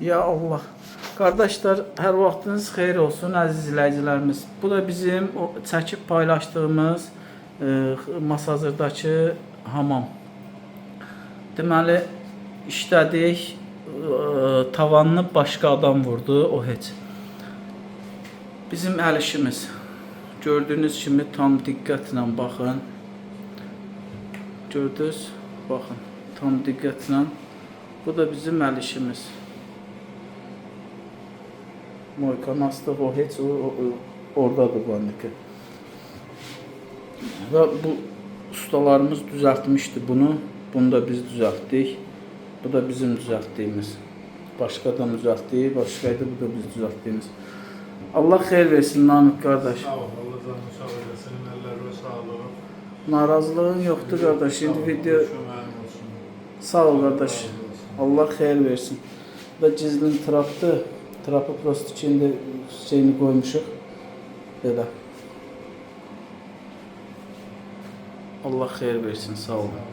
Ya Allah. Kardeşler, hər vaxtınız xeyir olsun əziz izləyicilərimiz. Bu da bizim çəkib paylaşdığımız Masazırdakı hamam. Deməli, işlədik, tavanını başqa adam vurdu, o heç. Bizim əl işimiz. Gördüyünüz kimi tam diqqətlə baxın. Gördünüz? Baxın, tam diqqətlə. Bu da bizim əl işimiz. Moyka nasıl o heç oradadır bu anlıqı. Və bu ustalarımız düzəltmişdi bunu. Bunu da biz düzəltdik. Bu da bizim düzəltdiyimiz. Başqa adam düzəltdi, başqaydı, bu da biz düzəltdiyimiz. Allah xeyir versin Namik qardaş. Sağ ol, Allah canını sağ eləsin, senin əllərə sağlıq. Narazılığın yoxdur qardaş. İndi video sağ ol qardaş. Allah xeyir versin. Bu da gizlin trapdır. Trapı prosto içində şeyini qoymuşuq. Belə. Allah xeyir versin, sağ olun.